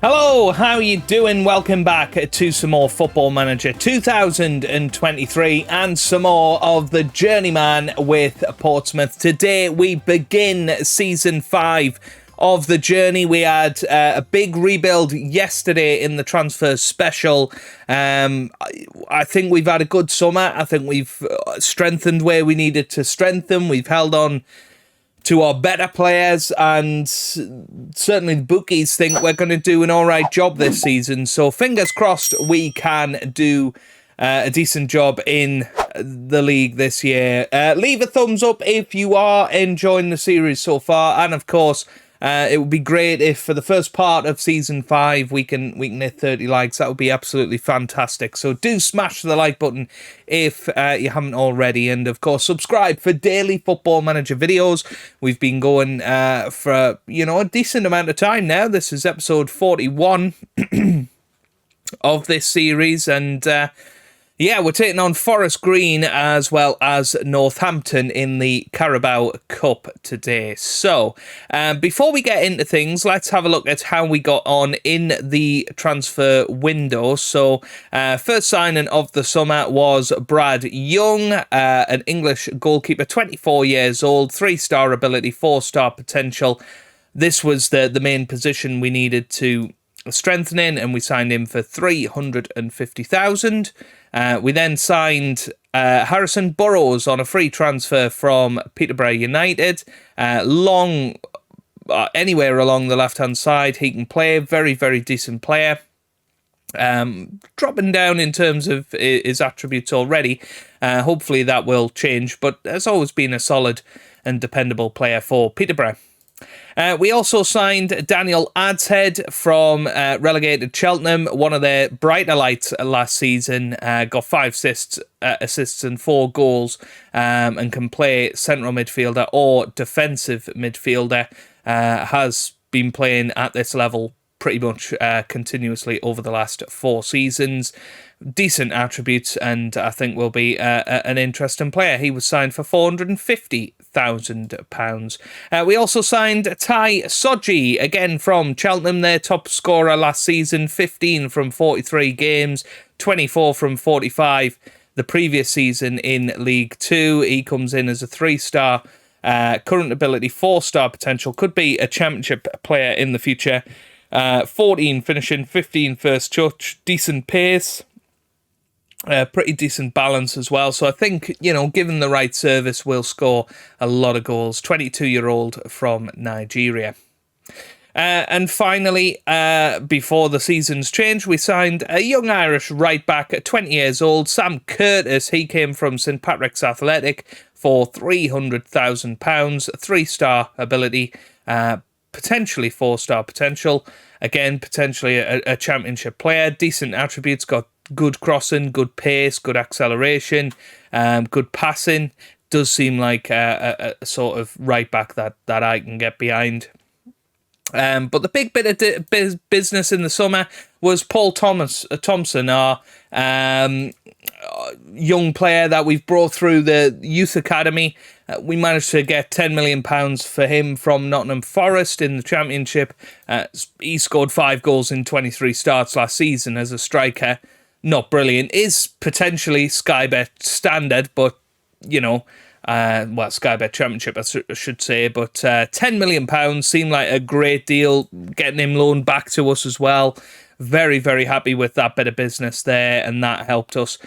Hello, how you doing? Welcome back to some more Football Manager 2023 and some more of the Journeyman with Portsmouth. Today we begin Season 5 of the journey. We had a big rebuild yesterday in the transfer special. I think we've had a good summer. I think we've strengthened where we needed to strengthen. We've held on to our better players, and certainly the bookies think we're going to do an all right job this season. So fingers crossed we can do a decent job in the league this year. Leave a thumbs up if you are enjoying the series so far, and of course it would be great if for the first part of Season 5 we can hit 30 likes. That would be absolutely fantastic. So do smash the like button if you haven't already. And of course, subscribe for daily Football Manager videos. We've been going for a decent amount of time now. This is episode 41 of this series. And yeah, we're taking on Forest Green as well as Northampton in the Carabao Cup today. So, before we get into things, let's have a look at how we got on in the transfer window. So, first signing of the summer was Brad Young, an English goalkeeper, 24 years old, 3-star ability, 4-star potential. This was the main position we needed to strengthen in, and we signed him for 350,000. We then signed Harrison Burrows on a free transfer from Peterborough United. Long, anywhere along the left-hand side, he can play. Very, very decent player. Dropping down in terms of his attributes already. Hopefully that will change, but has always been a solid and dependable player for Peterborough. We also signed Daniel Adshead from relegated Cheltenham, one of their brighter lights last season. Got 5 assists and 4 goals, and can play central midfielder or defensive midfielder. Has been playing at this level pretty much continuously over the last 4 seasons. Decent attributes, and I think will be an interesting player. He was signed for £450,000. We also signed Ty Soji, again from Cheltenham, their top scorer last season, 15 from 43 games, 24 from 45 the previous season in League 2. He comes in as a 3-star, current ability, 4-star potential, could be a championship player in the future. 14 finishing, 15 first touch, decent pace. Pretty decent balance as well. So I think, given the right service, will score a lot of goals. 22-year-old from Nigeria. And finally, before the season's change, we signed a young Irish right back at 20 years old, Sam Curtis. He came from St Patrick's Athletic for £300,000, 3-star ability, potentially 4-star potential. Again, potentially a championship player. Decent attributes, got good crossing, good pace, good acceleration, good passing. Does seem like a sort of right back that I can get behind. But the big bit of business in the summer was Paul Thompson, our young player that we've brought through the youth academy. We managed to get £10 million for him from Nottingham Forest in the Championship. He scored 5 goals in 23 starts last season as a striker. Not brilliant. Is potentially Sky Bet standard, but, Sky Bet Championship, I should say. But £10 million seemed like a great deal, getting him loaned back to us as well. Very, very happy with that bit of business there, and that helped us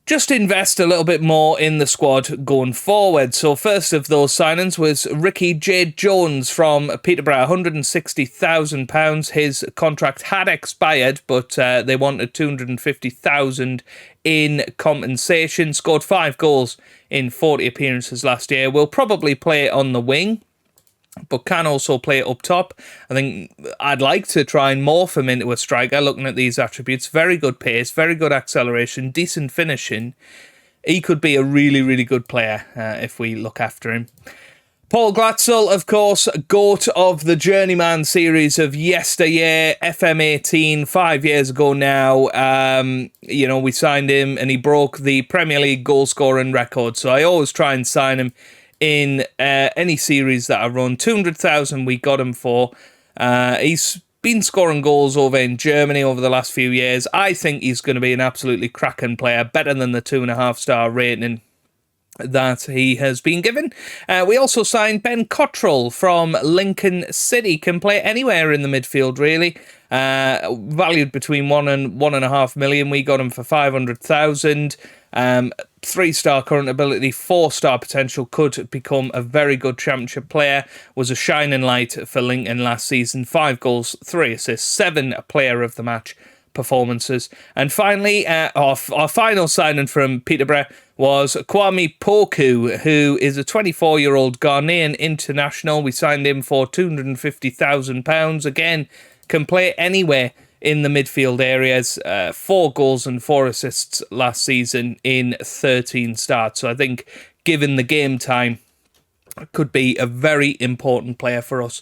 just invest a little bit more in the squad going forward. So first of those signings was Ricky J. Jones from Peterborough, £160,000. His contract had expired, but they wanted £250,000 in compensation. Scored 5 goals in 40 appearances last year. Will probably play on the wing, but can also play up top. I think I'd like to try and morph him into a striker, looking at these attributes. Very good pace, very good acceleration, decent finishing. He could be a really, really good player if we look after him. Paul Glatzel, of course, GOAT of the Journeyman series of yesteryear, FM18, 5 years ago now. We signed him and he broke the Premier League goal scoring record. So I always try and sign him in any series that I run. 200,000 we got him for. He's been scoring goals over in Germany over the last few years. I think he's going to be an absolutely cracking player, better than the 2.5-star rating that he has been given. We also signed Ben Cottrell from Lincoln City. Can play anywhere in the midfield, really. Valued between 1 and 1.5 million. We got him for 500,000. 3-star current ability, 4-star potential, could become a very good championship player. Was a shining light for Lincoln last season. 5 goals, 3 assists, 7 player of the match performances. And finally, our final signing from Peterborough was Kwame Poku, who is a 24-year-old Ghanaian international. We signed him for £250,000. Again, can play anywhere in the midfield areas. 4 goals and 4 assists last season in 13 starts. So I think, given the game time, could be a very important player for us.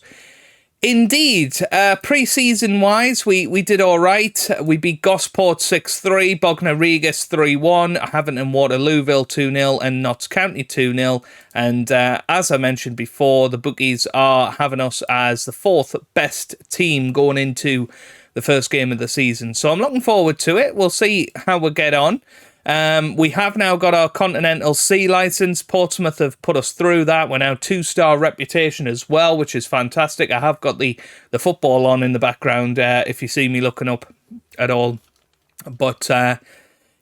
Indeed, pre-season wise, we did all right. We beat Gosport 6-3, Bognor Regis 3-1, Haverton Waterlooville 2-0, and Notts County 2-0. And as I mentioned before, the bookies are having us as the 4th best team going into the first game of the season. So I'm looking forward to it. We'll see how we get on. We have now got our Continental C licence. Portsmouth have put us through that. We're now 2-star reputation as well, which is fantastic. I have got the football on in the background if you see me looking up at all. But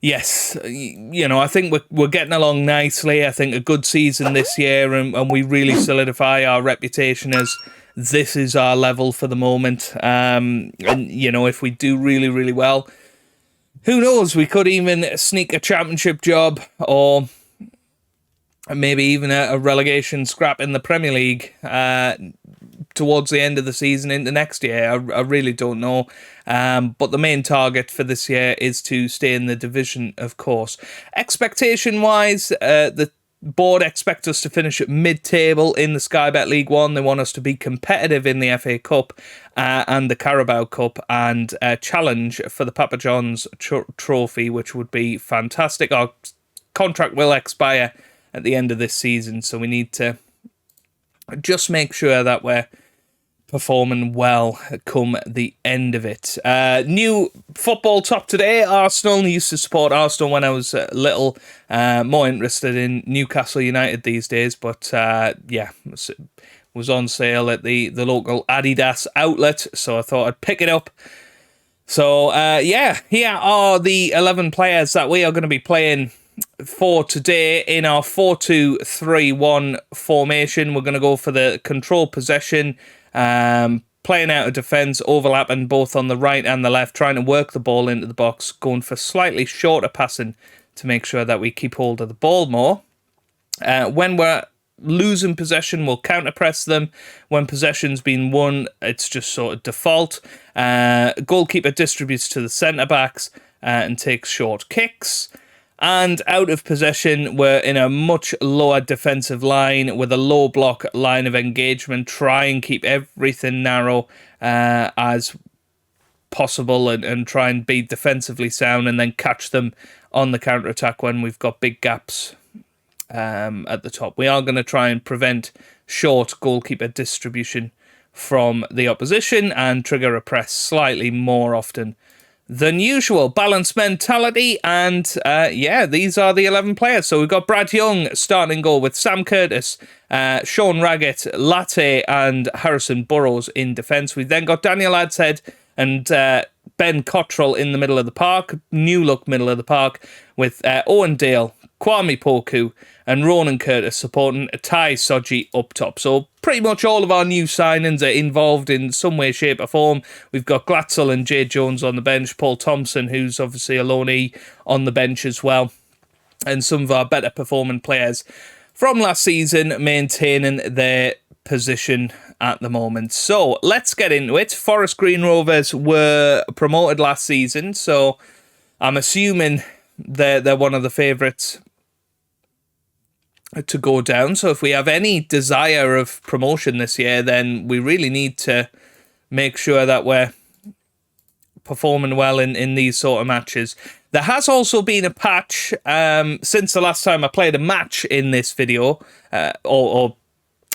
yes, I think we're getting along nicely. I think a good season this year, and we really solidify our reputation as this is our level for the moment. And, if we do really, really well, who knows, we could even sneak a championship job, or maybe even a relegation scrap in the Premier League towards the end of the season into next year. I really don't know. But the main target for this year is to stay in the division, of course. Expectation-wise, the board expect us to finish at mid-table in the Sky Bet League One. They want us to be competitive in the FA Cup and the Carabao Cup, and challenge for the Papa John's trophy, which would be fantastic. Our contract will expire at the end of this season, so we need to just make sure that we're performing well come the end of it. New football top today. Arsenal. Used to support Arsenal when I was little. More interested in Newcastle United these days, but was on sale at the local Adidas outlet, so I thought I'd pick it up. So here are the 11 players that we are going to be playing for today in our 4-2-3-1 formation. We're going to go for the control possession, playing out of defence, overlapping both on the right and the left, trying to work the ball into the box, going for slightly shorter passing to make sure that we keep hold of the ball more. When we're losing possession, we'll counter-press them. When possession's been won, it's just sort of default. Goalkeeper distributes to the centre-backs and takes short kicks. And out of possession, we're in a much lower defensive line with a low block line of engagement. Try and keep everything narrow as possible, and try and be defensively sound, and then catch them on the counter-attack when we've got big gaps at the top. We are going to try and prevent short goalkeeper distribution from the opposition and trigger a press slightly more often than usual. Balanced mentality, and these are the 11 players. So we've got Brad Young starting goal with Sam Curtis, Sean Raggett, Latte and Harrison Burrows in defence. We've then got Daniel Adshead and Ben Cottrell in the middle of the park, new look middle of the park, with Owen Dale, Kwame Poku and Ronan Curtis supporting Ty Soji up top. So pretty much all of our new signings are involved in some way, shape or form. We've got Glatzel and Jay Jones on the bench, Paul Thompson, who's obviously a loanee, on the bench as well, and some of our better performing players from last season maintaining their position at the moment. So let's get into it. Forest Green Rovers were promoted last season, so I'm assuming they're one of the favourites to go down. So if we have any desire of promotion this year, then we really need to make sure that we're performing well in these sort of matches. There has also been a patch since the last time I played a match in this video, or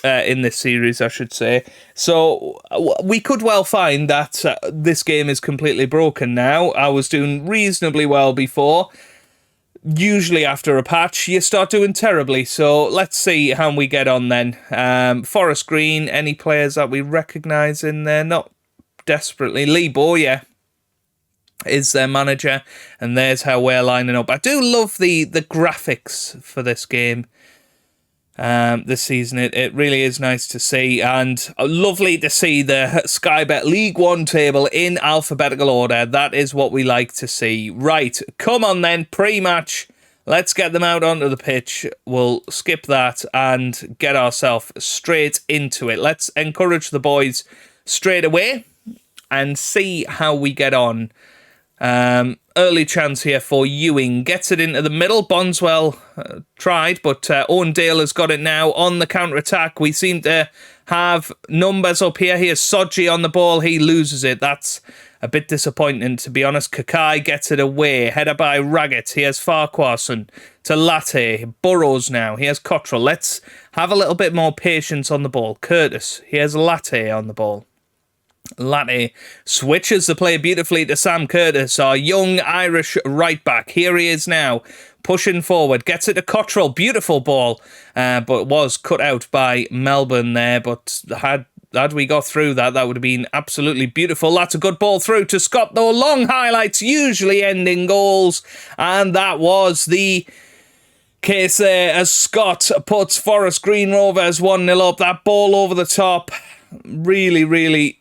in this series, I should say. So we could well find that this game is completely broken now. I was doing reasonably well before. Usually after a patch, you start doing terribly. So let's see how we get on then. Forest Green, any players that we recognise in there? Not desperately. Lee Bowyer is their manager, and there's how we're lining up. I do love the graphics for this game this season. It really is nice to see, and lovely to see the Sky Bet League One table in alphabetical order. That is what we like to see. Right, come on then, pre-match. Let's get them out onto the pitch. We'll skip that and get ourselves straight into it. Let's encourage the boys straight away and see how we get on. Early chance here for Ewing. Gets it into the middle. Bonswell tried, but Owen Dale has got it now on the counter-attack. We seem to have numbers up here. Here's Sodji on the ball. He loses it. That's a bit disappointing, to be honest. Kakai gets it away. Header by Raggett. Here's Farquharson to Latte. Burrows now. Here's Cottrell. Let's have a little bit more patience on the ball. Curtis. Here's Latte on the ball. Latte switches the play beautifully to Sam Curtis, our young Irish right back. Here he is now, pushing forward, gets it to Cottrell. Beautiful ball, but was cut out by Melbourne there. But had we got through that, that would have been absolutely beautiful. That's a good ball through to Scott, though. Long highlights usually end in goals, and that was the case there as Scott puts Forest Green Rovers 1-0 up. That ball over the top really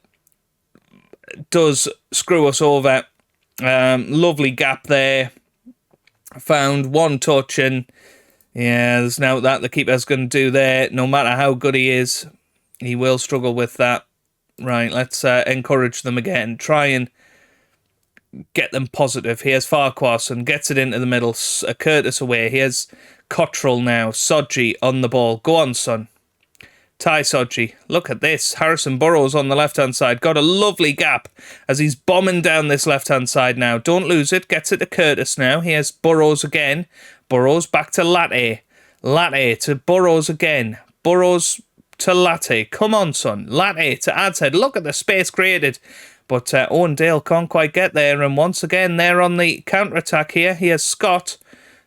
does screw us over. Lovely gap there. Found one touch, and yeah, there's now that the keeper's going to do there. No matter how good he is, he will struggle with that. Right, let's encourage them again. Try and get them positive. Here's Farquharson, gets it into the middle. Curtis away. Here's Cottrell now. Sodji on the ball. Go on, son. Ty Sodji. Look at this. Harrison Burrows on the left-hand side. Got a lovely gap as he's bombing down this left-hand side now. Don't lose it. Gets it to Curtis now. Here's Burrows again. Burrows back to Latte. Latte to Burrows again. Burrows to Latte. Come on, son. Latte to Adshead. Look at the space created. But Owen Dale can't quite get there. And once again, they're on the counter-attack here. Here's Scott.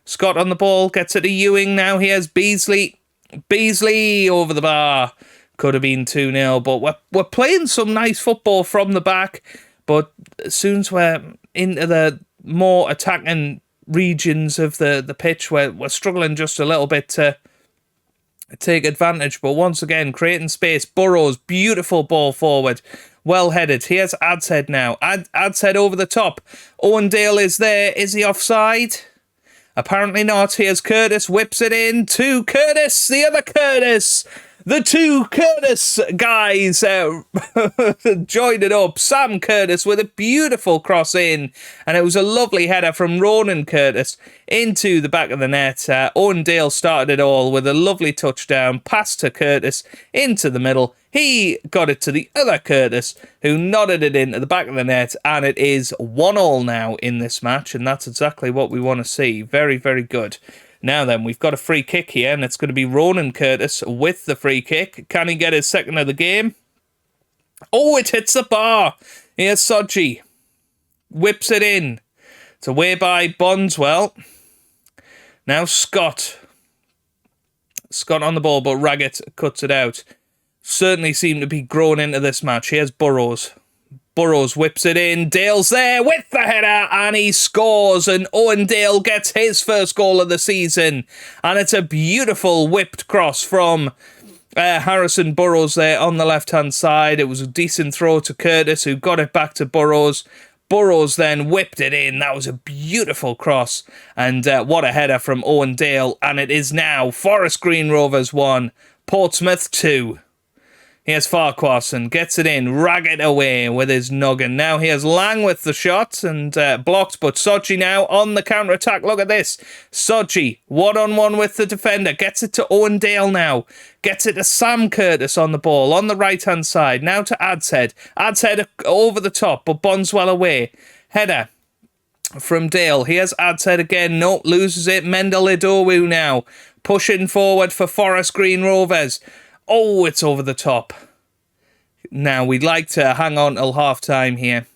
Scott on the ball. Gets it to Ewing now. Here's Beasley. Beasley over the bar. Could have been 2-0, but we're playing some nice football from the back. But as soon as we're into the more attacking regions of the pitch, we're struggling just a little bit to take advantage. But once again, creating space. Burrows, beautiful ball forward. Well headed. Here's Adshead now. Adshead over the top. Owen Dale is there. Is he offside? Apparently not. Here's Curtis, whips it in to Curtis, the other Curtis. The two Curtis guys joined it up. Sam Curtis with a beautiful cross in, and it was a lovely header from Ronan Curtis into the back of the net. Owen Dale started it all with a lovely touchdown, pass to Curtis into the middle. He got it to the other Curtis, who nodded it into the back of the net, and it is 1-1 now in this match, and that's exactly what we want to see. Very, very good. Now then, we've got a free kick here, and it's going to be Ronan Curtis with the free kick. Can he get his second of the game? Oh, it hits the bar. Here's Sodji. Whips it in. It's away by Bonswell. Now Scott. Scott on the ball, but Raggett cuts it out. Certainly seem to be growing into this match. Here's Burrows. Burrows whips it in. Dale's there with the header, and he scores. And Owen Dale gets his first goal of the season. And it's a beautiful whipped cross from Harrison Burrows there on the left-hand side. It was a decent throw to Curtis, who got it back to Burrows. Burrows then whipped it in. That was a beautiful cross. And what a header from Owen Dale. And it is now Forest Green Rovers 1, Portsmouth 2. Here's Farquharson, gets it in, Raggett away with his noggin. Now here's Lang with the shot and blocked, but Sodji now on the counter-attack. Look at this. Sodji, one-on-one with the defender, gets it to Owen Dale now. Gets it to Sam Curtis on the ball, on the right-hand side. Now to Adshead. Adshead over the top, but Bonswell away. Header from Dale. Here's Adshead again. No, loses it. Mendel Idowu now. Pushing forward for Forest Green Rovers. Oh, it's over the top. Now, we'd like to hang on till half-time here.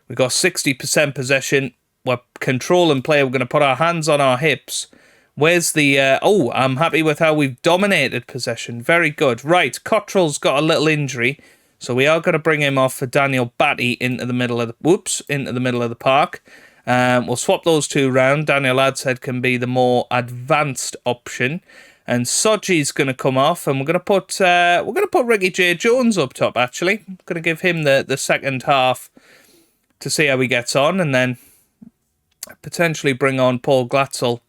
We've got 60% possession. We're controlling play. We're going to put our hands on our hips. Where's the... I'm happy with how we've dominated possession. Very good. Right, Cottrell's got a little injury, so we are going to bring him off for Daniel Batty into the middle of the park. We'll swap those two round. Daniel Adshead can be the more advanced option. And Soji's going to come off, and we're going to put Ricky J. Jones up top, actually. I'm going to give him the second half to see how he gets on, and then potentially bring on Paul Glatzel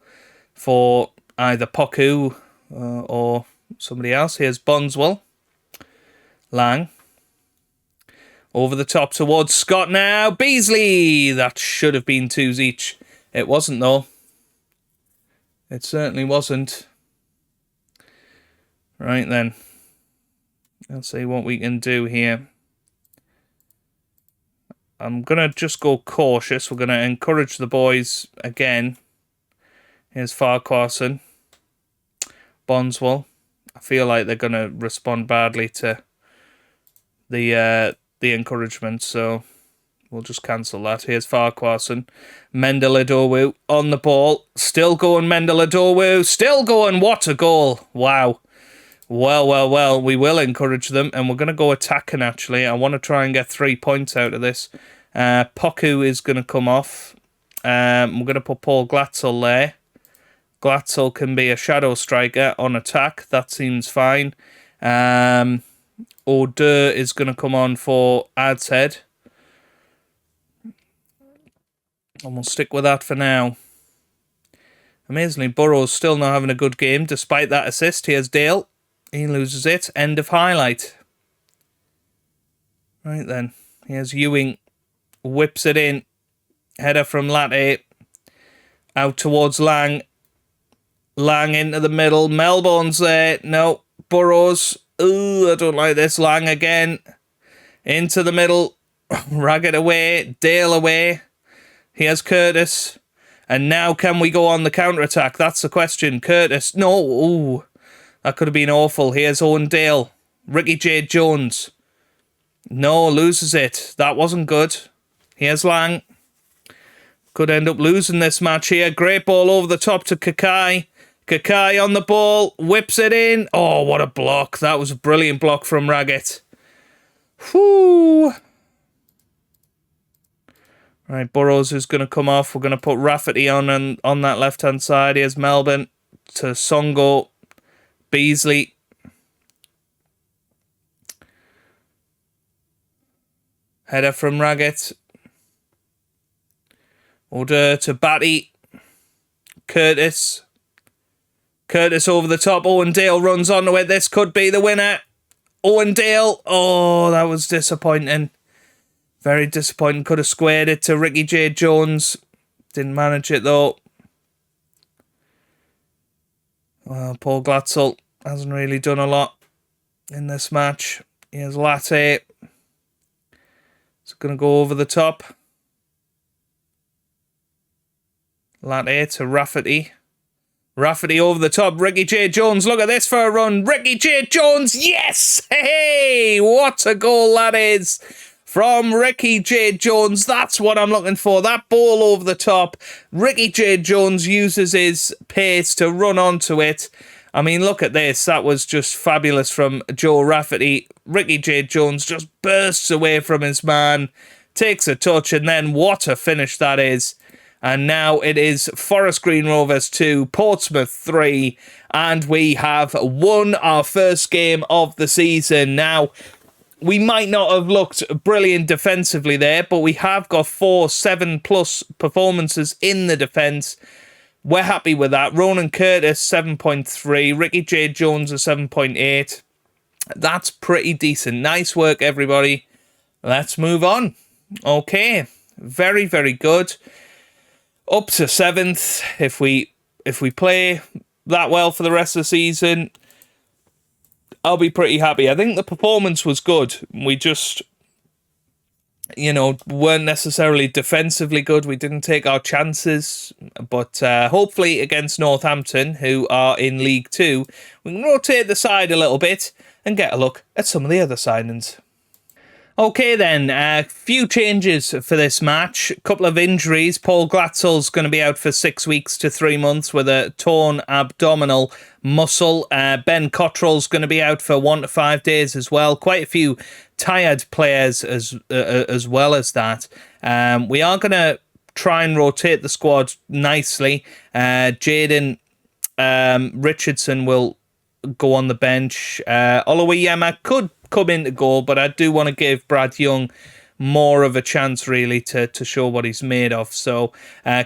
for either Poku or somebody else. Here's Bondswell. Lang. Over the top towards Scott now. Beasley! That should have been twos each. It wasn't, though. It certainly wasn't. Right then. Let's see what we can do here. I'm going to just go cautious. We're going to encourage the boys again. Here's Farquharson. Bondswell. I feel like they're going to respond badly to the encouragement, so we'll just cancel that. Here's Farquharson. Mendel-Idowu on the ball. Still going Mendel-Idowu. Still going. What a goal. Wow. Well, we will encourage them, and we're going to go attacking, actually. I want to try and get 3 points out of this. Poku is going to come off. We're going to put Paul Glatzel there. Glatzel can be a shadow striker on attack. That seems fine. O'Dur is going to come on for Adshead. And we'll stick with that for now. Amazingly, Burrows still not having a good game, despite that assist. Here's Dale. He loses it. End of highlight. Right then. Here's Ewing. Whips it in. Header from Latte. Out towards Lang. Lang into the middle. Melbourne's there. No. Burrows. Ooh, I don't like this. Lang again. Into the middle. Raggett away. Dale away. Here's Curtis. And now can we go on the counter-attack? That's the question. Curtis. No. Ooh. That could have been awful. Here's Owen Dale. Ricky J. Jones. No, loses it. That wasn't good. Here's Lang. Could end up losing this match here. Great ball over the top to Kakai. Kakai on the ball. Whips it in. Oh, what a block. That was a brilliant block from Raggett. Whoo. Right, Burrows is going to come off. We're going to put Rafferty on that left-hand side. Here's Melbourne to Songo. Beasley. Header from Raggett. Order to Batty. Curtis. Curtis over the top. Owen Dale runs onto it. This could be the winner. Owen Dale. Oh, that was disappointing. Very disappointing. Could have squared it to Ricky J. Jones. Didn't manage it though. Well, Paul Glatzel hasn't really done a lot in this match. Here's Latte. It's going to go over the top. Latte to Rafferty. Rafferty over the top. Ricky J. Jones. Look at this for a run. Ricky J. Jones. Yes! Hey! What a goal that is from Ricky J. Jones. That's what I'm looking for. That ball over the top. Ricky J. Jones uses his pace to run onto it. I mean, look at this. That was just fabulous from Joe Rafferty. Ricky J. Jones just bursts away from his man, takes a touch, and then what a finish that is. And now it is Forest Green Rovers 2, Portsmouth 3, and we have won our first game of the season. Now, we might not have looked brilliant defensively there, but we have got 4 7+ performances in the defence. We're happy with that. Ronan Curtis, 7.3. Ricky J. Jones, a 7.8. That's pretty decent. Nice work, everybody. Let's move on. Okay. Very, very good. Up to 7th. If we play that well for the rest of the season, I'll be pretty happy. I think the performance was good. We just weren't necessarily defensively good. We didn't take our chances. But hopefully against Northampton, who are in League Two, we can rotate the side a little bit and get a look at some of the other signings. Okay then, a few changes for this match. A couple of injuries. Paul Glatzel's going to be out for 6 weeks to 3 months with a torn abdominal muscle. Ben Cottrell's going to be out for 1 to 5 days as well. Quite a few tired players as well as that. We are going to try and rotate the squad nicely. Jaden Richardson will go on the bench. Oluwayema could come into goal, but I do want to give Brad Young more of a chance really to show what he's made of. So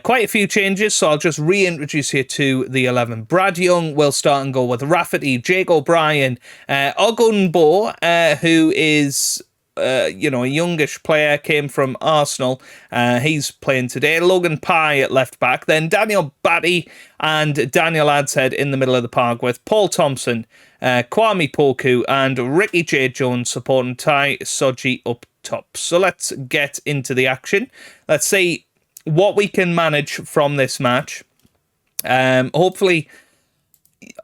quite a few changes, so I'll just reintroduce you to the 11. Brad Young will start and go with Rafferty, Jake O'Brien, Ogunbo, who is a youngish player, came from Arsenal. He's playing today. Logan Pye at left back. Then Daniel Batty and Daniel Adshead in the middle of the park with Paul Thompson, Kwame Poku and Ricky J. Jones supporting Ty Soji up top. So let's get into the action. Let's see what we can manage from this match. Hopefully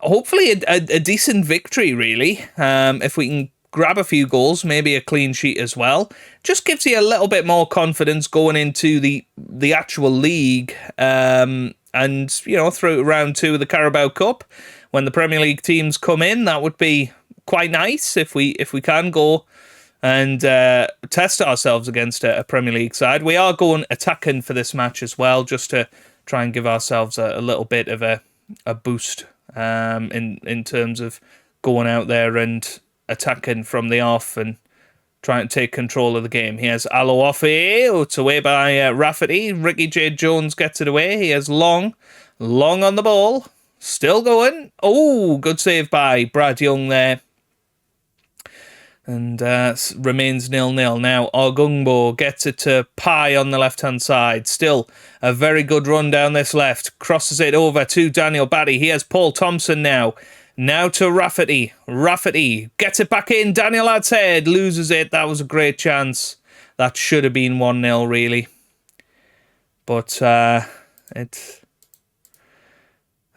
a decent victory, really. If we can grab a few goals, maybe a clean sheet as well. Just gives you a little bit more confidence going into the actual league. And, through round 2 of the Carabao Cup, when the Premier League teams come in, that would be quite nice if we can go and test ourselves against a Premier League side. We are going attacking for this match as well, just to try and give ourselves a little bit of a boost in terms of going out there and attacking from the off and trying to take control of the game. Here's Aloafe. It's away by Rafferty. Ricky J. Jones gets it away. He has Long on the ball. Still going. Oh, good save by Brad Young there. And remains 0-0. Now Ogungbo gets it to Pye on the left-hand side. Still a very good run down this left. Crosses it over to Daniel Batty. He has Paul Thompson now. Now to Rafferty. Rafferty gets it back in. Daniel Adshead loses it. That was a great chance. That should have been 1-0 really. But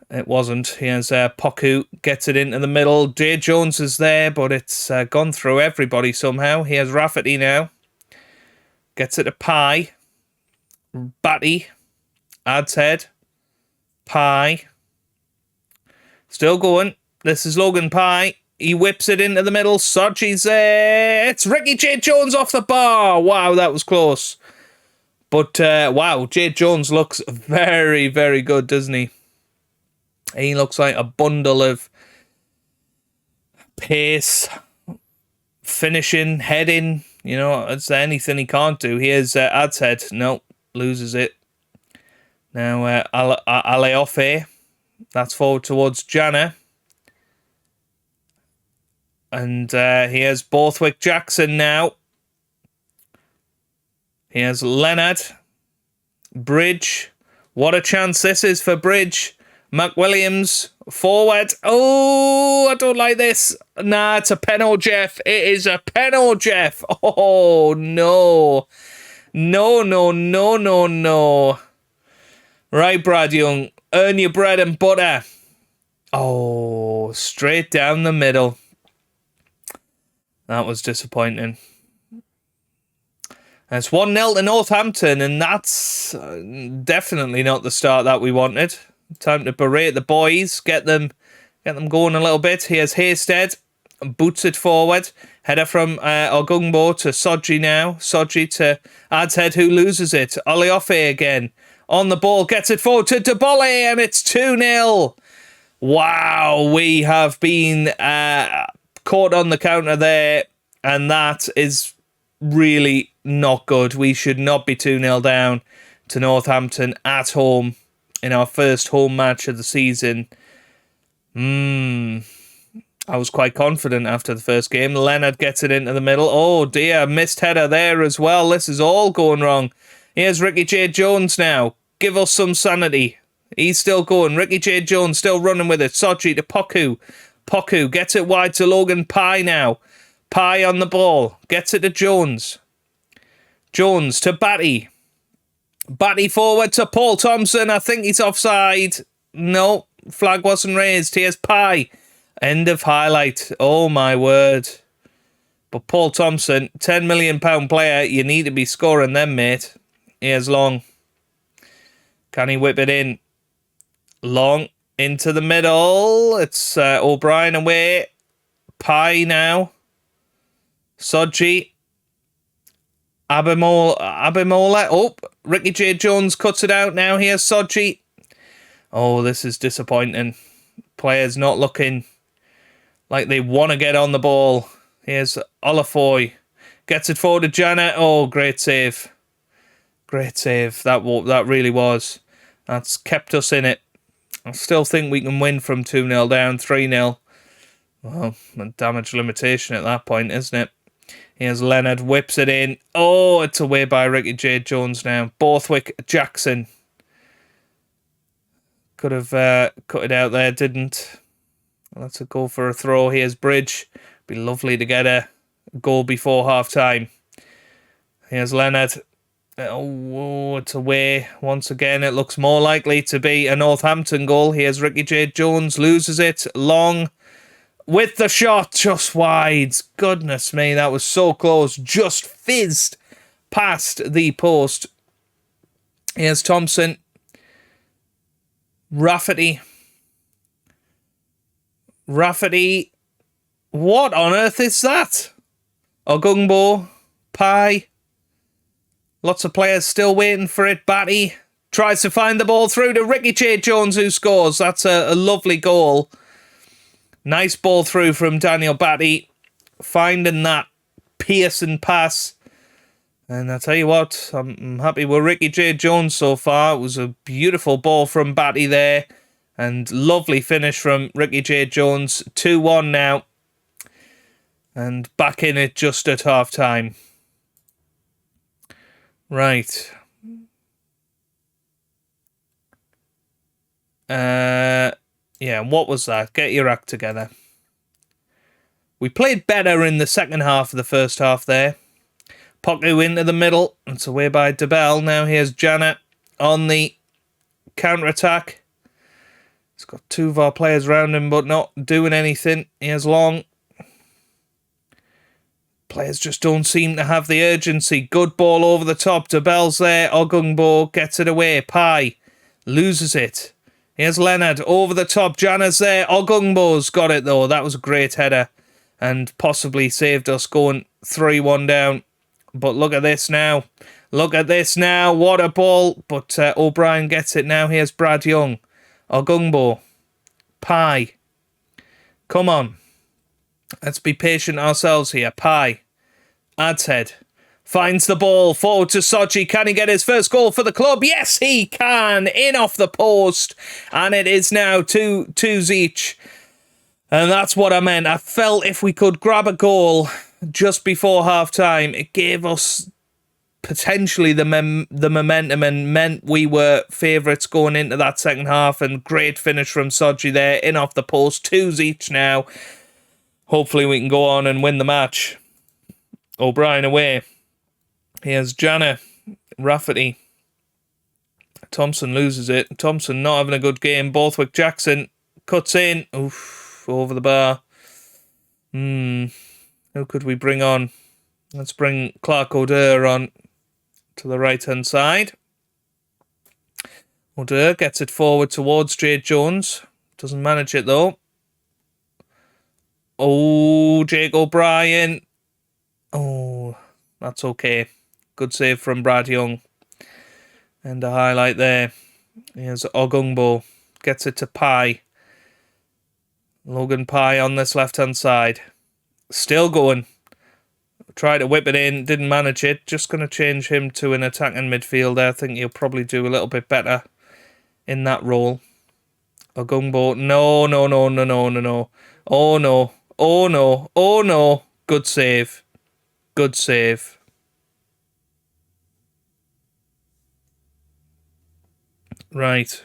it wasn't. Here's Poku, gets it into the middle. Jay Jones is there, but it's gone through everybody somehow. Here's Rafferty now. Gets it to Pye. Batty. Adshead. Pye. Still going. This is Logan Pye. He whips it into the middle. Soji's there. It's Ricky J. Jones off the bar. Wow, that was close. But, wow, J. Jones looks very, very good, doesn't he? He looks like a bundle of pace, finishing, heading. Is there anything he can't do? Here's Adshead. No, loses it. Now, Aleofe. That's forward towards Jana. And here's Borthwick Jackson now. Here's Leonard. Bridge. What a chance this is for Bridge. McWilliams, forward. Oh, I don't like this. Nah, it's a penalty, Jeff. It is a penalty, Jeff. Oh, no. No. Right, Brad Young. Earn your bread and butter. Oh, straight down the middle. That was disappointing. It's 1-0 to Northampton, and that's definitely not the start that we wanted. Time to berate the boys, get them going a little bit. Here's Hasted, boots it forward. Header from Ogungbo to Soji now. Soji to Adshead, who loses it. Oliofe again. On the ball, gets it forward to Debole, and it's 2-0. Wow, we have been caught on the counter there, and that is really not good. We should not be 2-0 down to Northampton at home in our first home match of the season. I was quite confident after the first game. Leonard gets it into the middle. Oh dear, missed header there as well. This is all going wrong. Here's Ricky J. Jones now. Give us some sanity. He's still going. Ricky J. Jones still running with it. Soji to Poku. Poku gets it wide to Logan Pye now. Pye on the ball. Gets it to Jones. Jones to Batty. Batty forward to Paul Thompson. I think he's offside. No, flag wasn't raised. Here's Pye. End of highlight. Oh, my word. But Paul Thompson, £10 million player, you need to be scoring them, mate. Here's Long. Can he whip it in? Long into the middle. It's O'Brien away. Pye now. Sodji. Abimola. Oh, Ricky J. Jones cuts it out now. Here's Sodji. Oh, this is disappointing. Players not looking like they want to get on the ball. Here's Olafoy. Gets it forward to Janet. Oh, great save. Great save. That really was. That's kept us in it. I still think we can win from 2-0 down, 3-0. Well, damage limitation at that point, isn't it? Here's Leonard. Whips it in. Oh, it's away by Ricky J. Jones now. Borthwick Jackson. Could have cut it out there, didn't. That's a goal for a throw. Here's Bridge. Be lovely to get a goal before half-time. Here's Leonard. Oh, it's away. Once again, it looks more likely to be a Northampton goal. Here's Ricky J. Jones. Loses it. Long with the shot. Just wide. Goodness me, that was so close. Just fizzed past the post. Here's Thompson. Rafferty. What on earth is that? Ogungbo. Pye. Lots of players still waiting for it. Batty tries to find the ball through to Ricky J. Jones, who scores. That's a lovely goal. Nice ball through from Daniel Batty. Finding that piercing pass. And I tell you what, I'm happy with Ricky J. Jones so far. It was a beautiful ball from Batty there. And lovely finish from Ricky J. Jones. 2-1 now. And back in it just at half-time. Right. Yeah, what was that? Get your act together. We played better in the second half of the first half there. Poku into the middle. It's away by DeBell. Now here's Janet on the counter-attack. He's got two of our players around him, but not doing anything. Here's Long. Players just don't seem to have the urgency. Good ball over the top. DeBell's there. Ogungbo gets it away. Pye loses it. Here's Leonard over the top. Janet's there. Ogungbo's got it, though. That was a great header and possibly saved us going 3-1 down. But look at this now. Look at this now. What a ball. But O'Brien gets it now. Here's Brad Young. Ogungbo. Pye. Come on. Let's be patient ourselves here. Pye. Adshead. Finds the ball. Forward to Sochi. Can he get his first goal for the club? Yes, he can. In off the post. And it is now 2-2 each. And that's what I meant. I felt if we could grab a goal just before half-time, it gave us potentially the momentum and meant we were favourites going into that second half. And great finish from Soji there. In off the post. 2s each now. Hopefully we can go on and win the match. O'Brien away. Here's Jana. Rafferty. Thompson loses it. Thompson not having a good game. Borthwick Jackson cuts in. Oof, over the bar. Who could we bring on? Let's bring Clark O'Deur on to the right-hand side. O'Deur gets it forward towards Jade Jones. Doesn't manage it, though. Oh, Jake O'Brien. Oh, that's okay. Good save from Brad Young. And a highlight there. Here's Ogungbo. Gets it to Pye. Logan Pye on this left-hand side. Still going. Tried to whip it in. Didn't manage it. Just going to change him to an attacking midfielder. I think he'll probably do a little bit better in that role. Ogungbo. No. Oh, no. Oh, no. Oh, no. Good save. Good save. Right.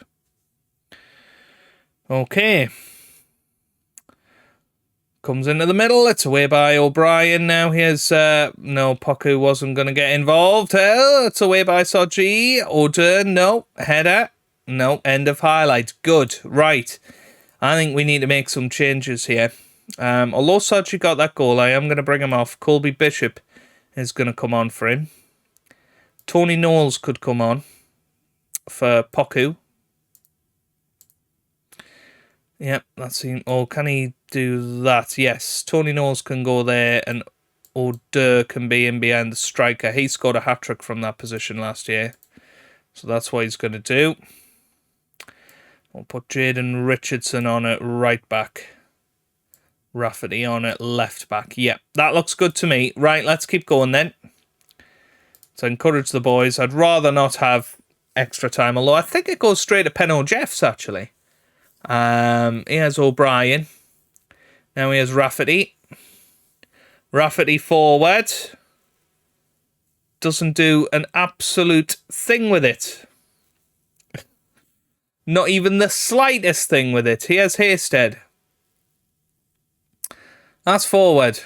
Okay. comes into the middle. It's away by O'Brien. Now here's... no, Poku wasn't going to get involved. It's away by Soji. Oda, no. Header. No, end of highlight. Good. Right. I think we need to make some changes here. Although Soji got that goal, I am going to bring him off. Colby Bishop is going to come on for him. Tony Knowles could come on for Poku. Yep, that's him. Oh, can he do that? Yes, Tony Knowles can go there and Oda can be in behind the striker. He scored a hat-trick from that position last year. So that's what he's going to do. We'll put Jaden Richardson on at right back. Rafferty on at left back. Yep, that looks good to me. Right, let's keep going then. To encourage the boys. I'd rather not have extra time, although I think it goes straight to Penno Jeffs, actually. Here's O'Brien. Now here's Rafferty. Rafferty forward. Doesn't do an absolute thing with it. Not even the slightest thing with it. Here's Hasted. That's forward.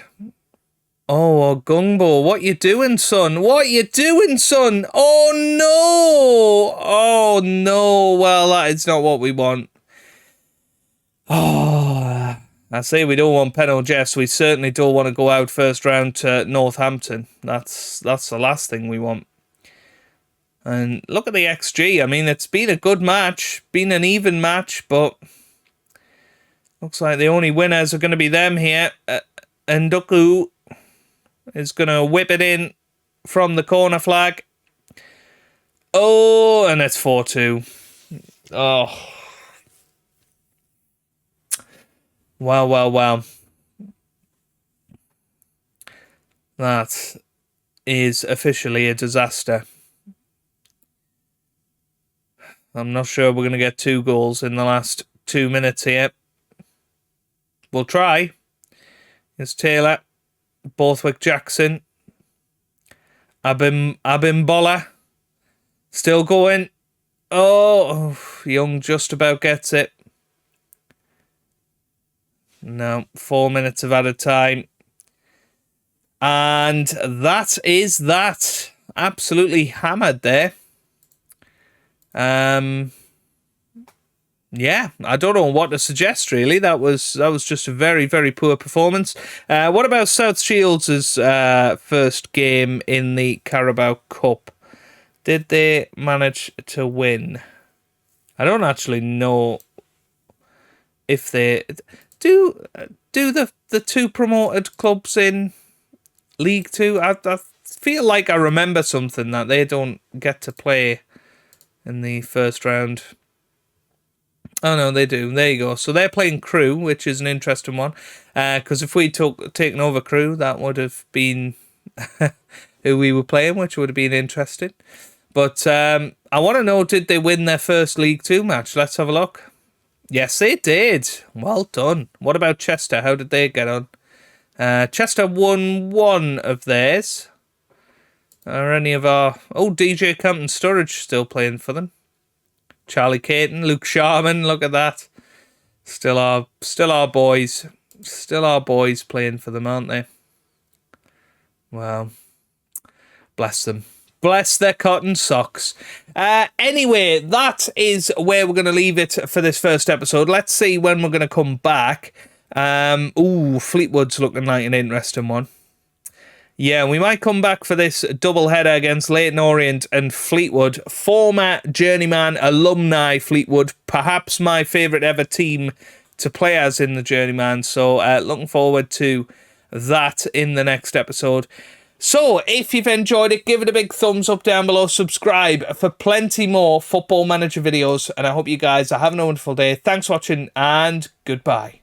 Oh, Gungbo, what you doing, son? What you doing, son? Oh, no! Oh, no. Well, that is not what we want. Oh, I say we don't want Penno Jeffs. We certainly don't want to go out first round to Northampton. That's the last thing we want. And look at the XG. I mean, it's been a good match. Been an even match, but looks like the only winners are going to be them here. Ndoku is going to whip it in from the corner flag. Oh, and it's 4-2. Oh. Wow, wow, wow. That is officially a disaster. I'm not sure we're going to get 2 goals in the last 2 minutes here. We'll try. Here's Taylor. Borthwick Jackson. Abimbola. Still going. Oh, Young just about gets it. No, 4 minutes of added time. And that is that. Absolutely hammered there. Yeah, I don't know what to suggest, really. That was just a very, very poor performance. What about South Shields' first game in the Carabao Cup? Did they manage to win? I don't actually know if they... Do the 2 promoted clubs in League 2? I feel like I remember something that they don't get to play in the first round. Oh, no, they do. There you go. So they're playing Crewe, which is an interesting one. Because if we'd taken over Crewe, that would have been who we were playing, which would have been interesting. But I want to know, did they win their first League 2 match? Let's have a look. Yes, they did. Well done. What about Chester? How did they get on? Chester won 1 of theirs. Are any of our... Oh, DJ Campton Sturridge still playing for them. Charlie Caton, Luke Sharman, look at that. Still our boys. Still our boys playing for them, aren't they? Wow. Bless them. Bless their cotton socks. Anyway, that is where we're going to leave it for this first episode. Let's see when we're going to come back. Fleetwood's looking like an interesting one. Yeah, we might come back for this double header against Leyton Orient and Fleetwood. Former Journeyman alumni Fleetwood. Perhaps my favourite ever team to play as in the Journeyman. So looking forward to that in the next episode. So, if you've enjoyed it, give it a big thumbs up down below. Subscribe for plenty more Football Manager videos. And I hope you guys are having a wonderful day. Thanks for watching and goodbye.